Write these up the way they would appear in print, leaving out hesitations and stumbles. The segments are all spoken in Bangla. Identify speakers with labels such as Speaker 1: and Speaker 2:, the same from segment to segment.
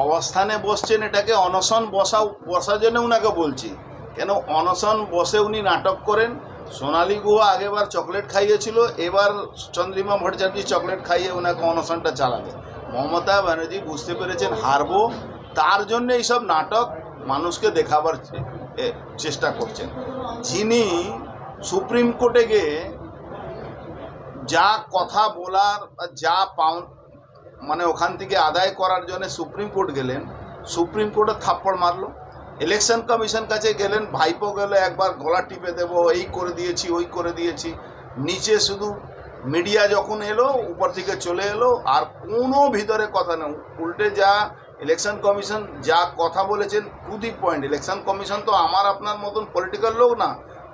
Speaker 1: অবস্থানে বসছেন, এটাকে অনশন বসার জন্য উনাকে বলছি। কেন অনশন বসে উনি নাটক করেন? সোনালী গুহা আগেবার চকলেট খাইয়েছিল, এবার চন্দ্রিমা ভট্টাচার্য চকলেট খাইয়ে ওনাকে অনশনটা চালাবে। মমতা ব্যানার্জি বুঝতে পেরেছেন হারবো, তার জন্য এইসব নাটক মানুষকে দেখাবার চেষ্টা করছেন। যিনি সুপ্রিম কোর্টে গিয়ে যা কথা বলার যা মানে ওখান থেকে আদায় করার জন্য সুপ্রিম কোর্ট গেলেন, সুপ্রিম কোর্টে থাপ্পড় মারলো। ইলেকশন কমিশন কাছে গেলেন, ভাইপো গেলে একবার গলা টিপে দেবো, এই করে দিয়েছি ওই করে দিয়েছি। নিচে শুধু মিডিয়া যখন এলো উপর থেকে চলে এলো, আর কোনো ভিতরে কথা নেই। উল্টে যা ইলেকশন কমিশন যা কথা বলেছেন to the point. Election commission তো আমার আপনার মতন পলিটিক্যাল লোক না,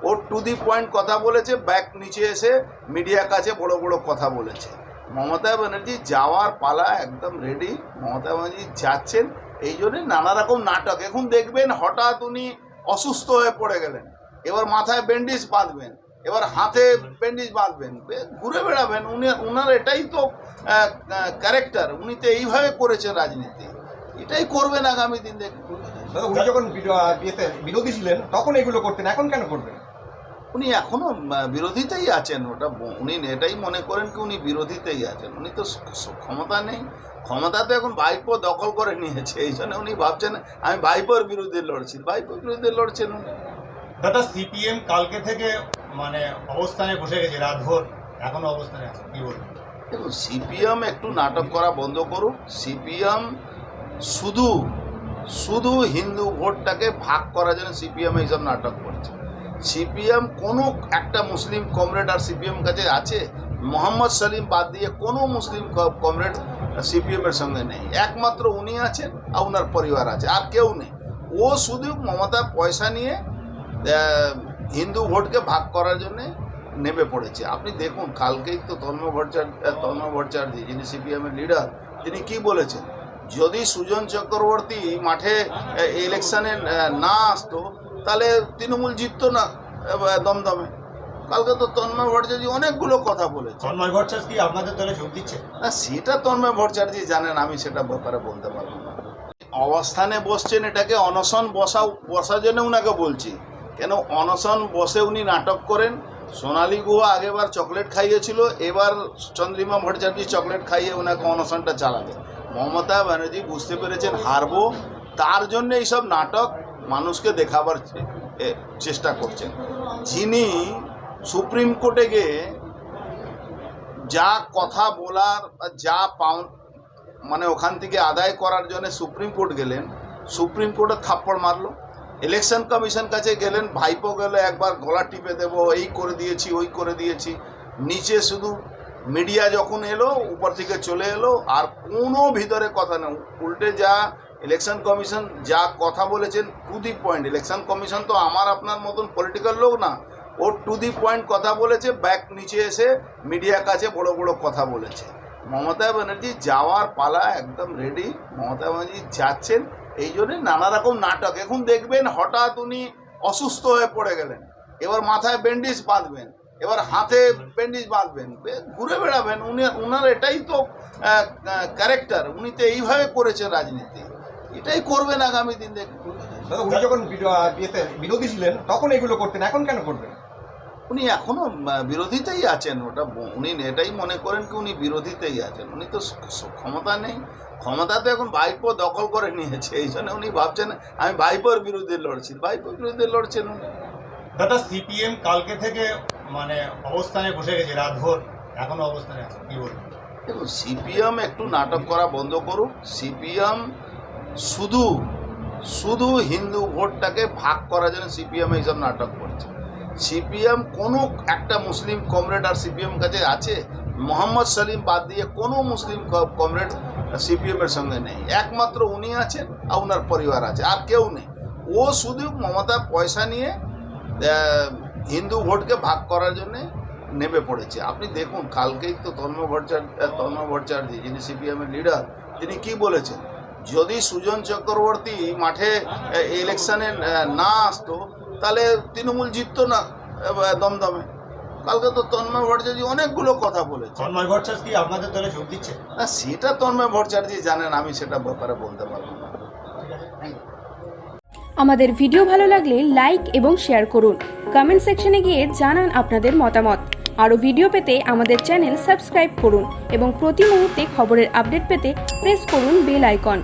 Speaker 1: ও টু দি পয়েন্ট কথা বলেছে। ব্যাক নিচে এসে মিডিয়ার কাছে বড় বড় কথা বলেছে। মমতা ব্যানার্জি যাওয়ার পালা একদম রেডি। মমতা ব্যানার্জি যাচ্ছেন, এই জন্যে নানা রকম নাটক। এখন দেখবেন হঠাৎ উনি অসুস্থ হয়ে পড়ে গেলেন, এবার মাথায় ব্যান্ডেজ বাঁধবেন, এবার হাতে ব্যান্ডেজ বাঁধবেন, ঘুরে বেড়াবেন। উনার এটাই তো ক্যারেক্টার। উনি তো এইভাবে করেছেন রাজনীতি, এটাই করবেন আগামী দিন। দেখুন
Speaker 2: দাদা, উনি যখন বিরোধী ছিলেন তখন এগুলো করতেন, এখন কেন করবেন?
Speaker 1: উনি এখনও বিরোধিতেই আছেন। ওটা উনি এটাই মনে করেন কি উনি বিরোধিতেই আছেন। উনি তো ক্ষমতা নেই, ক্ষমতা তো এখন ভাইপো দখল করে নিয়েছে। এই জন্য উনি ভাবছেন আমি ভাইপোর বিরুদ্ধে লড়ছি। ভাইপোর বিরুদ্ধে লড়ছেন উনি।
Speaker 3: দাদা, সিপিএম কালকে থেকে মানে অবস্থানে বসে গেছে, রাতভর এখনো অবস্থানে আছে, কি বলবেন?
Speaker 1: দেখুন, সিপিএম একটু নাটক করা বন্ধ করুক। সিপিএম শুধু হিন্দু ভোটটাকে ভাগ করার জন্য সিপিএম এইসব নাটক করছে। সিপিএম কোনো একটা মুসলিম কমরেড আর সিপিএম কাছে আছে? মোহাম্মদ সালিম বাদ দিয়ে কোনো মুসলিম কমরেড সিপিএমের সঙ্গে নেই। একমাত্র উনি আছেন আর ওনার পরিবার আছে, আর কেউ নেই। ও শুধু মমতা পয়সা নিয়ে হিন্দু ভোটকে ভাগ করার জন্যে নেমে পড়েছে। আপনি দেখুন, কালকেই তো তন্ময় ভট্টাচার্য যিনি সিপিএমের লিডার, তিনি কি বলেছেন? যদি সুজন চক্রবর্তী মাঠে ইলেকশনে না আসতো তাহলে তৃণমূল জিততো না দমদমে। কালকে তো তন্ময় ভট্টাচার্য অনেকগুলো কথা বলেছে।
Speaker 3: তন্ময় ভট্টাচার্য কি আপনাদের দলে যোগ দিচ্ছে?
Speaker 1: না, সেটা তন্ময় ভট্টাচার্য জানেন, আমি সেটা ব্যাপারে বলতে পারবো না। অবস্থানে বসছেন, এটাকে অনশন বসার জন্য উনাকে বলছি। কেন অনশন বসে উনি নাটক করেন? সোনালী গুহা আগেবার চকলেট খাইয়েছিল, এবার চন্দ্রিমা ভট্টাচার্য চকলেট খাইয়ে ওনাকে অনশনটা চালাবে। মমতা ব্যানার্জি বুঝতে পেরেছেন হারবো, তার জন্য এইসব নাটক মানুষকে দেখাবার চেষ্টা করছেন। যিনি সুপ্রিম কোর্টে গিয়ে যা কথা বলার যা মানে ওখান থেকে আদায় করার জন্য সুপ্রিম কোর্ট গেলেন, সুপ্রিম কোর্টে থাপ্পড় মারলো। ইলেকশন কমিশন কাছে গেলেন, ভাইপো গেলে একবার গলা টিপে দেবো, এই করে দিয়েছি ওই করে দিয়েছি। নিচে শুধু মিডিয়া যখন এলো উপর থেকে চলে এলো, আর কোনো ভিতরে কথা নেই। উল্টে যা ইলেকশন কমিশন যা কথা বলেছেন to the point. Election commission তো আমার আপনার মতন পলিটিক্যাল লোক না, ও টু দি পয়েন্ট কথা বলেছে। ব্যাক নিচে এসে মিডিয়ার কাছে বড় বড় কথা বলেছে। মমতা ব্যানার্জি যাওয়ার পালা একদম রেডি। মমতা ব্যানার্জি যাচ্ছেন, এই জন্যে নানা রকম নাটক। এখন দেখবেন হঠাৎ উনি অসুস্থ হয়ে পড়ে গেলেন, এবার মাথায় ব্যান্ডেজ বাঁধবেন, এবার হাতে ব্যান্ডেজ বাঁধবেন, ঘুরে বেড়াবেন। উনার এটাই তো ক্যারেক্টার। উনি তো এইভাবে করেছেন রাজনীতি, এটাই করবেন আগামী দিন। দেখুন
Speaker 2: দাদা, উনি যখন বিরোধী ছিলেন তখন এগুলো করতেন, এখন কেন করবেন?
Speaker 1: উনি এখনও বিরোধিতেই আছেন। ওটা উনি এটাই মনে করেন কি উনি বিরোধিতেই আছেন। উনি তো ক্ষমতা নেই, ক্ষমতা তো এখন ভাইপো দখল করে নিয়েছে। এই জন্য উনি ভাবছেন আমি ভাইপোর বিরুদ্ধে লড়ছি। ভাইপোর বিরুদ্ধে লড়ছেন উনি।
Speaker 3: দাদা, সিপিএম কালকে থেকে মানে অবস্থানে বসে গেছে, রাতভর এখনো অবস্থানে আছে, কি বলবেন?
Speaker 1: দেখুন, সিপিএম একটু নাটক করা বন্ধ করুক। সিপিএম শুধু হিন্দু ভোটটাকে ভাগ করার জন্য সিপিএম এইসব নাটক করছে। সিপিএম কোনো একটা মুসলিম কমরেড আর সিপিএম কাছে আছে? মোহাম্মদ সালিম বাদ দিয়ে কোনো মুসলিম কমরেড সিপিএমের সঙ্গে নেই। একমাত্র উনি আছেন আর ওনার পরিবার আছে, আর কেউ নেই। ও শুধু মমতা পয়সা নিয়ে হিন্দু ভোটকে ভাগ করার জন্যে নেমে পড়েছে। আপনি দেখুন, কালকেই তো তন্ময় ভট্টাচার্য যিনি সিপিএমের লিডার, তিনি কি বলেছেন? যদি সুজন চক্রবর্তী মাঠে ইলেকশনে না আসতো তাহলে তৃণমূল জিততো না দমদমে। কালকে তো তন্ময় ভট্টাচার্য অনেকগুলো কথা বলেছে।
Speaker 3: তন্ময় ভট্টাচার্য কি আপনাদের দলে যোগ দিচ্ছে?
Speaker 1: না, সেটা তন্ময় ভট্টাচার্য জানেন, আমি সেটা ব্যাপারে বলতে পারবো না।
Speaker 3: ঠিক আছে, থ্যাংক ইউ।
Speaker 4: আমাদের ভিডিও ভালো লাগলে লাইক এবং শেয়ার করুন। কমেন্ট সেকশনে গিয়ে জানান আপনাদের মতামত। আরও ভিডিও পেতে আমাদের চ্যানেল সাবস্ক্রাইব করুন এবং প্রতি মুহূর্তে খবরের আপডেট পেতে প্রেস করুন বেল আইকন।